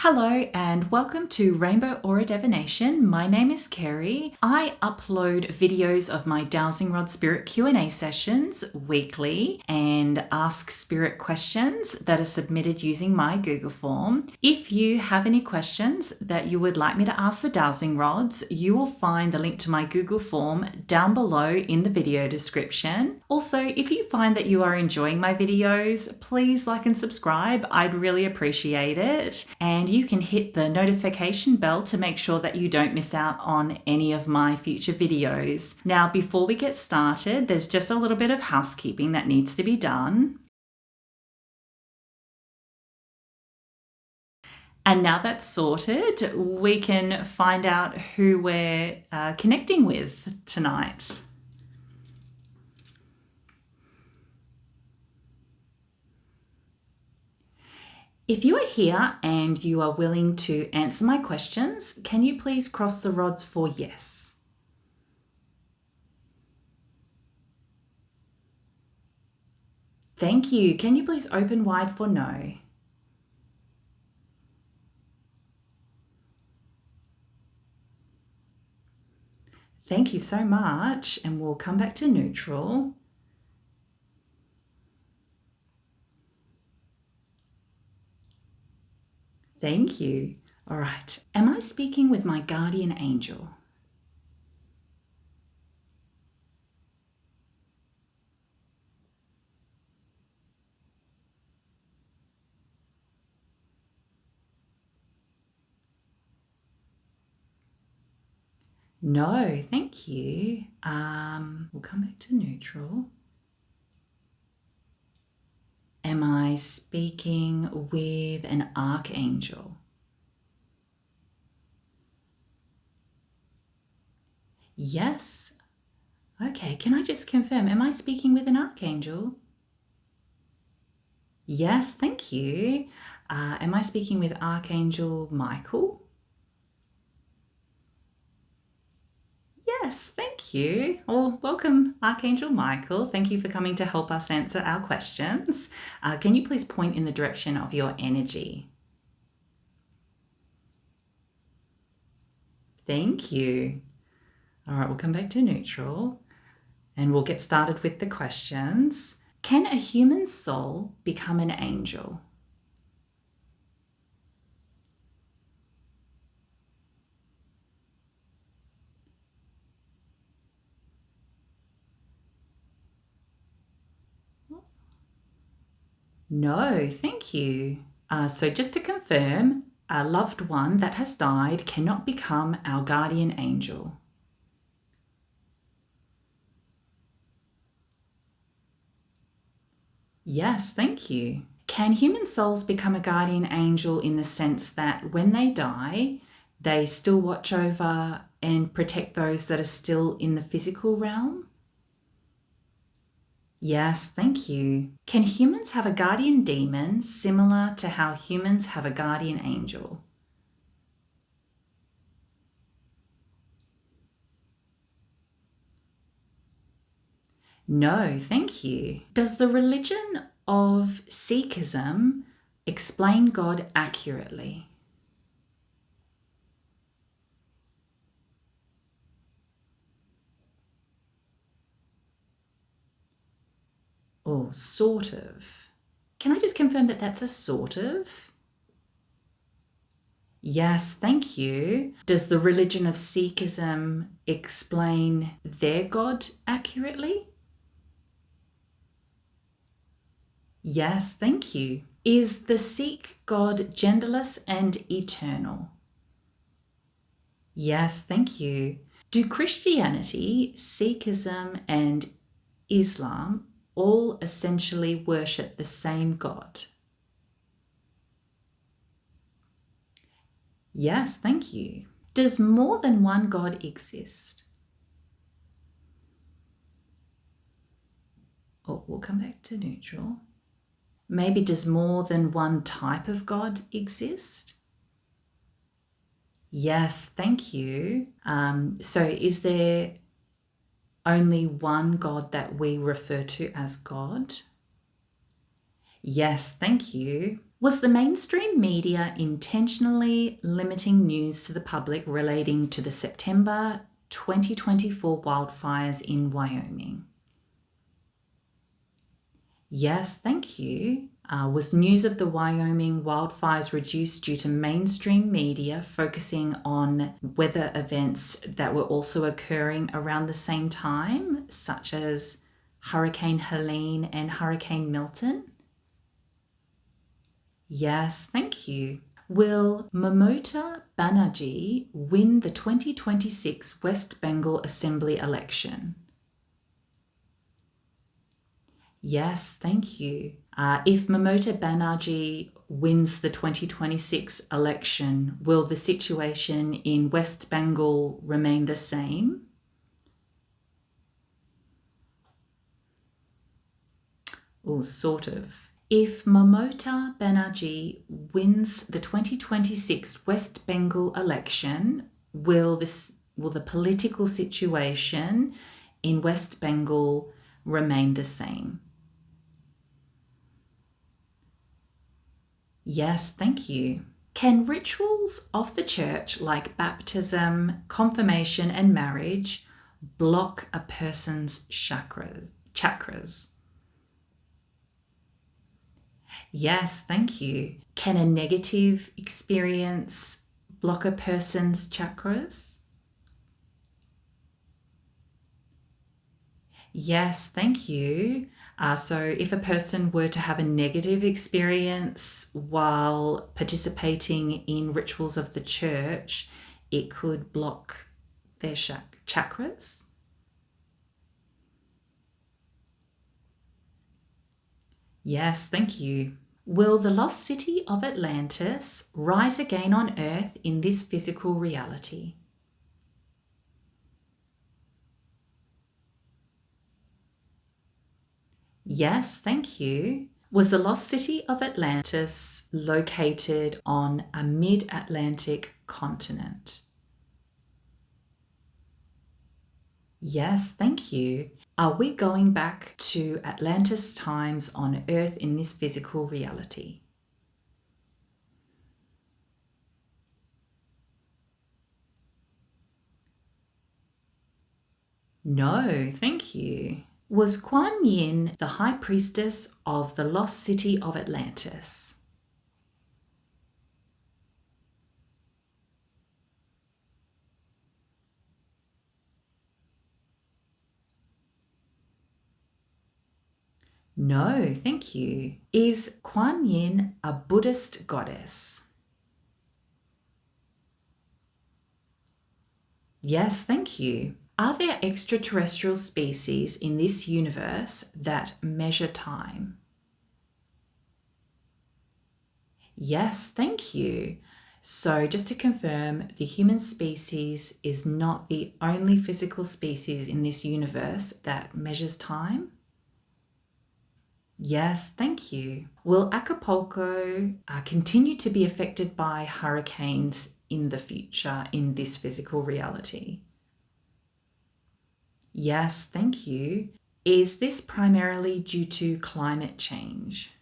Hello and welcome to Rainbow Aura Divination. My name is Kerry. I upload videos of my Dowsing Rod Spirit Q&A sessions weekly and ask spirit questions that are submitted using my Google form. If you have any questions that you would like me to ask the Dowsing Rods, you will find the link to my Google form down below in the video description. Also, if you find that you are enjoying my videos, please like and subscribe. I'd really appreciate it. And you can hit the notification bell to make sure that you don't miss out on any of my future videos. Now, before we get started, there's just a little bit of housekeeping that needs to be done. And now that's sorted, we can find out who we're connecting with tonight. If you are here and you are willing to answer my questions, can you please cross the rods for yes? Thank you. Can you please open wide for no? Thank you so much. And we'll come back to neutral. Thank you. All right. Am I speaking with my guardian angel? No, thank you. We'll come back to neutral. Am I speaking with an archangel? Yes. Okay, can I just confirm, am I speaking with an archangel? Yes, thank you. Am I speaking with Archangel Michael? Yes, thank you. Well, welcome, Archangel Michael. Thank you for coming to help us answer our questions. Can you please point in the direction of your energy? Thank you. All right, we'll come back to neutral and we'll get started with the questions. Can a human soul become an angel? No, thank you. So just to confirm, a loved one that has died cannot become our guardian angel. Yes, thank you. Can human souls become a guardian angel in the sense that when they die, they still watch over and protect those that are still in the physical realm? Yes, thank you. Can humans have a guardian demon similar to how humans have a guardian angel? No, thank you. Does the religion of Sikhism explain God accurately? Oh, sort of. Can I just confirm that that's a sort of? Yes, thank you. Does the religion of Sikhism explain their God accurately? Yes, thank you. Is the Sikh God genderless and eternal? Yes, thank you. Do Christianity, Sikhism, and Islam all essentially worship the same God? Yes, thank you. Does more than one God exist? Oh, we'll come back to neutral. Maybe does more than one type of God exist? Yes, thank you. So is there only one God that we refer to as God? Yes, thank you. Was the mainstream media intentionally limiting news to the public relating to the September 2024 wildfires in Wyoming? Yes, thank you. Was news of the Wyoming wildfires reduced due to mainstream media focusing on weather events that were also occurring around the same time, such as Hurricane Helene and Hurricane Milton? Yes, thank you. Will Mamata Banerjee win the 2026 West Bengal Assembly election? Yes, thank you. If Mamata Banerjee wins the 2026 election, will the situation in West Bengal remain the same? Or sort of. If Mamata Banerjee wins the 2026 West Bengal election, will the political situation in West Bengal remain the same? Yes, thank you. Can rituals of the church like baptism, confirmation, and marriage block a person's chakras? Yes, thank you. Can a negative experience block a person's chakras? Yes, thank you. So, if a person were to have a negative experience while participating in rituals of the church, it could block their chakras. Yes, thank you. Will the lost city of Atlantis rise again on Earth in this physical reality? Yes, thank you. Was the lost city of Atlantis located on a mid-Atlantic continent? Yes, thank you. Are we going back to Atlantis times on Earth in this physical reality? No, thank you. Was Kuan Yin the high priestess of the lost city of Atlantis? No, thank you. Is Kuan Yin a Buddhist goddess? Yes, thank you. Are there extraterrestrial species in this universe that measure time? Yes, thank you. So, just to confirm, the human species is not the only physical species in this universe that measures time? Yes, thank you. Will Acapulco continue to be affected by hurricanes in the future in this physical reality? Yes, thank you. Is this primarily due to climate change?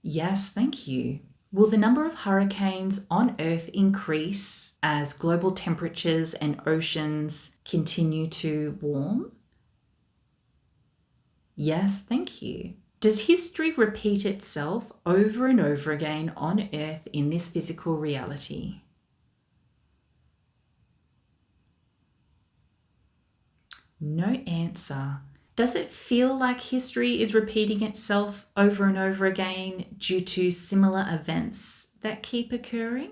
Yes, thank you. Will the number of hurricanes on Earth increase as global temperatures and oceans continue to warm? Yes, thank you. Does history repeat itself over and over again on Earth in this physical reality? No answer. Does it feel like history is repeating itself over and over again due to similar events that keep occurring?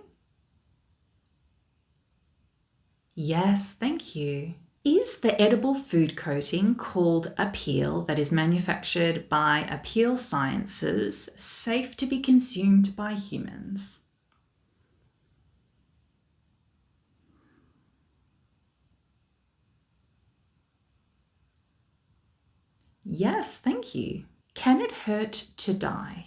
Yes, thank you. Is the edible food coating called a peel that is manufactured by Appeal Sciences safe to be consumed by humans? Yes, thank you. Can it hurt to die?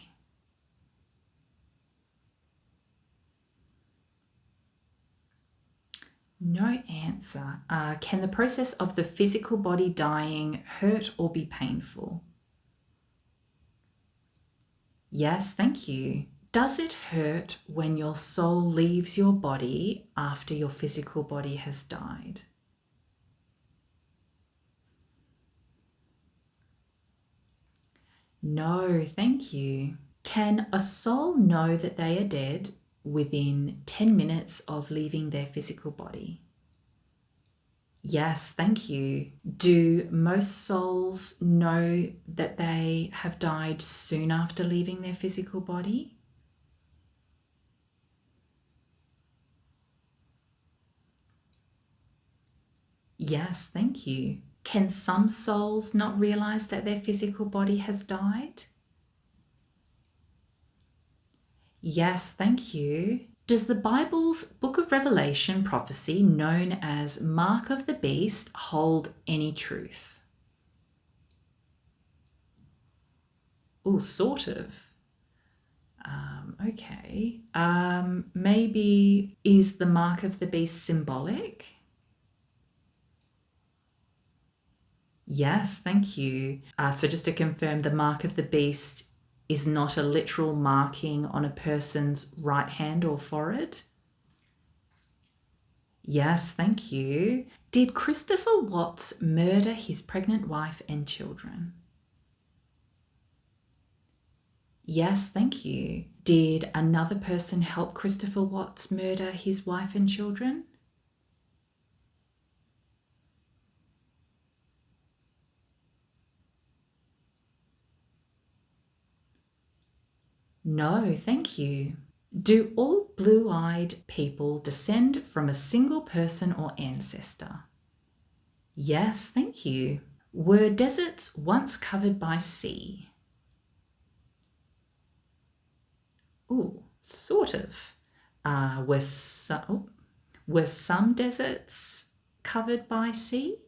No answer. Can the process of the physical body dying hurt or be painful? Yes, thank you. Does it hurt when your soul leaves your body after your physical body has died? No, thank you. Can a soul know that they are dead within 10 minutes of leaving their physical body? Yes, thank you. Do most souls know that they have died soon after leaving their physical body? Yes, thank you. Can some souls not realize that their physical body has died? Yes, thank you. Does the Bible's Book of Revelation prophecy, known as Mark of the Beast, hold any truth? Oh, sort of. Okay. Maybe is the mark of the beast symbolic? Yes, thank you. So just to confirm, the mark of the beast is not a literal marking on a person's right hand or forehead? Yes, thank you. Did Christopher Watts murder his pregnant wife and children? Yes, thank you. Did another person help Christopher Watts murder his wife and children? No, thank you. Do all blue-eyed people descend from a single person or ancestor? Yes, thank you. Were deserts once covered by sea? Oh, sort of. Were some deserts covered by sea?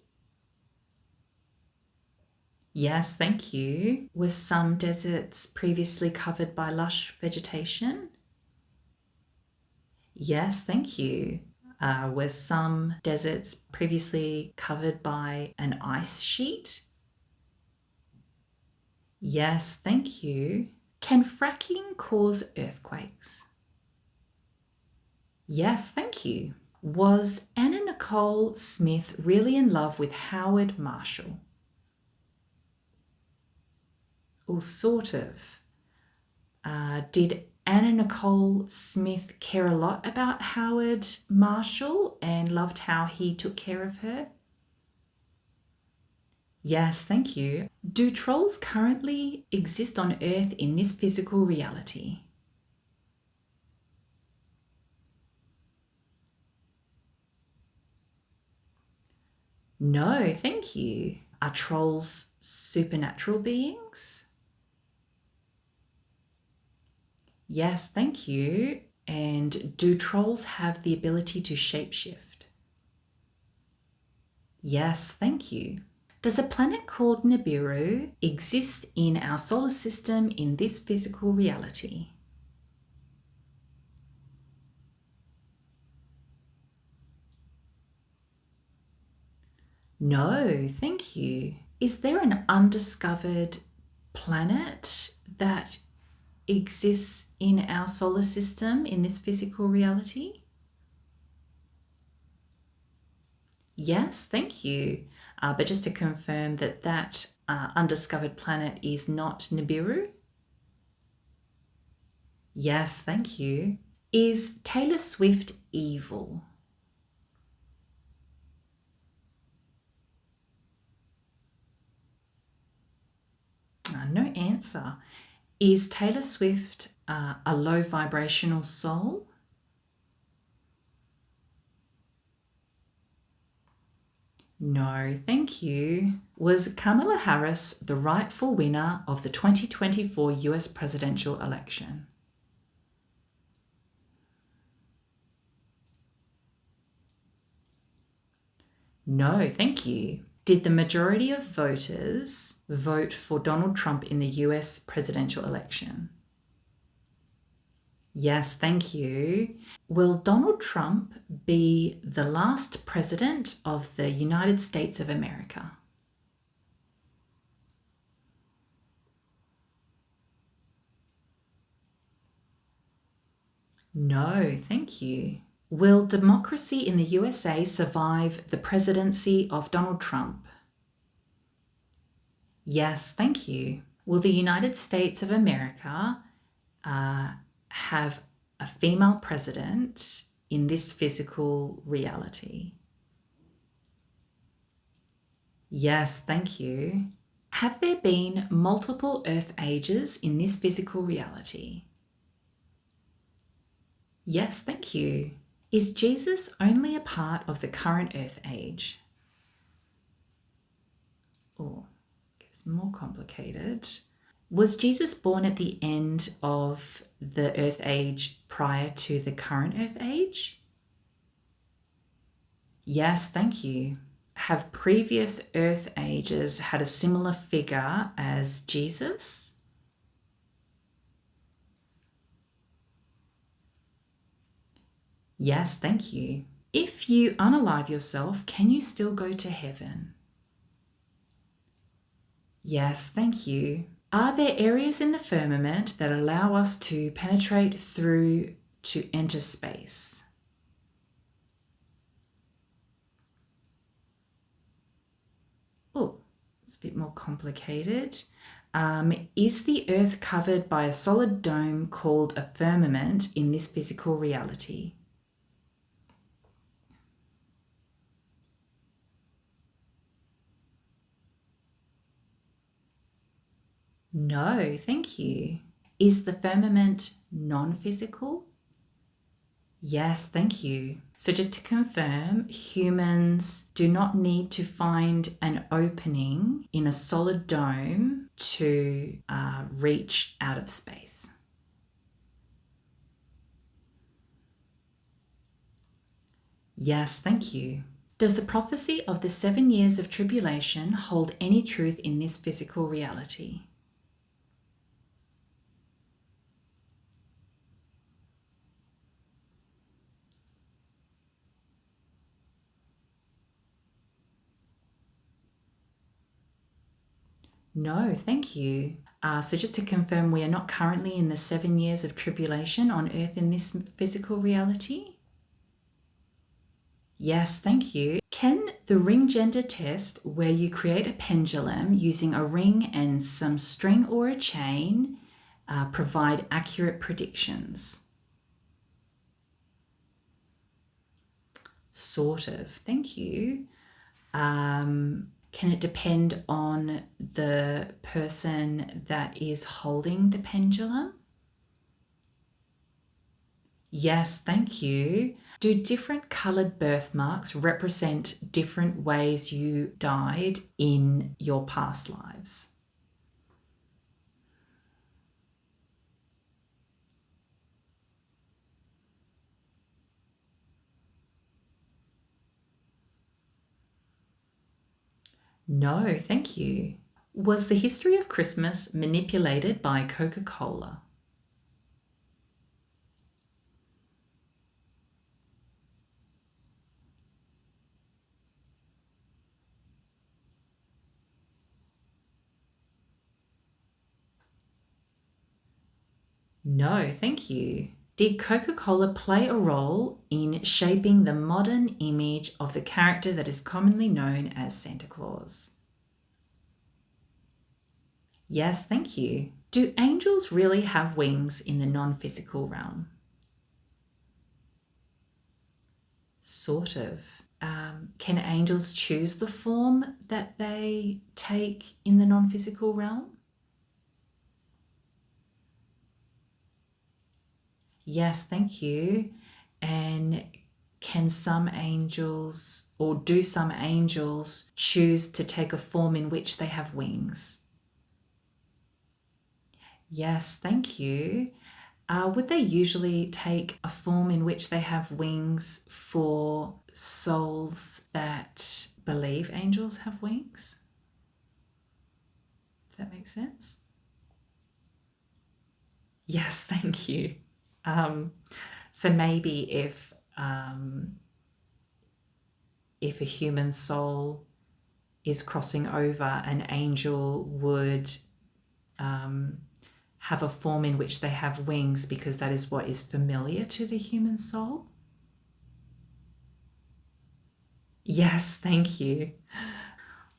Yes, thank you. Were some deserts previously covered by lush vegetation? Yes, thank you. Were some deserts previously covered by an ice sheet? Yes, thank you. Can fracking cause earthquakes? Yes, thank you. Was Anna Nicole Smith really in love with Howard Marshall? Or sort of. Did Anna Nicole Smith care a lot about Howard Marshall and loved how he took care of her? Yes, thank you. Do trolls currently exist on Earth in this physical reality? No, thank you. Are trolls supernatural beings? Yes, thank you. And do trolls have the ability to shapeshift? Yes, thank you. Does a planet called Nibiru exist in our solar system in this physical reality? No, thank you. Is there an undiscovered planet that exists in our solar system in this physical reality? Yes, thank you. But just to confirm that undiscovered planet is not Nibiru? Yes, thank you. Is Taylor Swift evil? No answer. Is Taylor Swift a low vibrational soul? No, thank you. Was Kamala Harris the rightful winner of the 2024 US presidential election? No, thank you. Did the majority of voters vote for Donald Trump in the US presidential election? Yes, thank you. Will Donald Trump be the last president of the United States of America? No, thank you. Will democracy in the USA survive the presidency of Donald Trump? Yes, thank you. Will the United States of America have a female president in this physical reality? Yes, thank you. Have there been multiple Earth ages in this physical reality? Yes, thank you. Is Jesus only a part of the current Earth age? Oh, it's more complicated. Was Jesus born at the end of the Earth age prior to the current Earth age? Yes, thank you. Have previous Earth ages had a similar figure as Jesus? Yes, thank you. If you unalive yourself, can you still go to heaven? Yes, thank you. Are there areas in the firmament that allow us to penetrate through to enter space? Oh, it's a bit more complicated. Is the Earth covered by a solid dome called a firmament in this physical reality? No, thank you. Is the firmament non-physical? Yes, thank you. So just to confirm, humans do not need to find an opening in a solid dome to reach out of space. Yes, thank you. Does the prophecy of the 7 years of tribulation hold any truth in this physical reality? No, thank you. So just to confirm, we are not currently in the 7 years of tribulation on Earth in this physical reality? Yes, thank you. Can the ring gender test, where you create a pendulum using a ring and some string or a chain, provide accurate predictions? Sort of, thank you. Can it depend on the person that is holding the pendulum? Yes, thank you. Do different coloured birthmarks represent different ways you died in your past lives? No, thank you. Was the history of Christmas manipulated by CocaCola? No, thank you. Did Coca-Cola play a role in shaping the modern image of the character that is commonly known as Santa Claus? Yes, thank you. Do angels really have wings in the non-physical realm? Sort of. Can angels choose the form that they take in the non-physical realm? Yes, thank you. And can some angels, or do some angels choose to take a form in which they have wings? Yes, thank you. Would they usually take a form in which they have wings for souls that believe angels have wings? Does that make sense? Yes, thank you. So maybe if a human soul is crossing over, an angel would have a form in which they have wings because that is what is familiar to the human soul? Yes, thank you.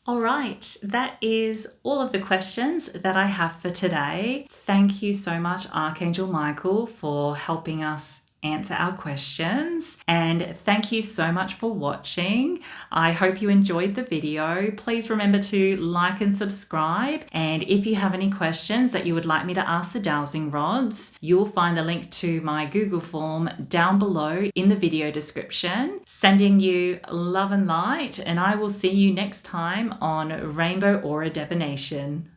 All right, that is all of the questions that I have for today. Thank you so much, Archangel Michael, for helping us answer our questions. And thank you so much for watching. I hope you enjoyed the video. Please remember to like and subscribe. And if you have any questions that you would like me to ask the Dowsing Rods, you'll find the link to my Google form down below in the video description. Sending you love and light, and I will see you next time on Rainbow Aura Divination.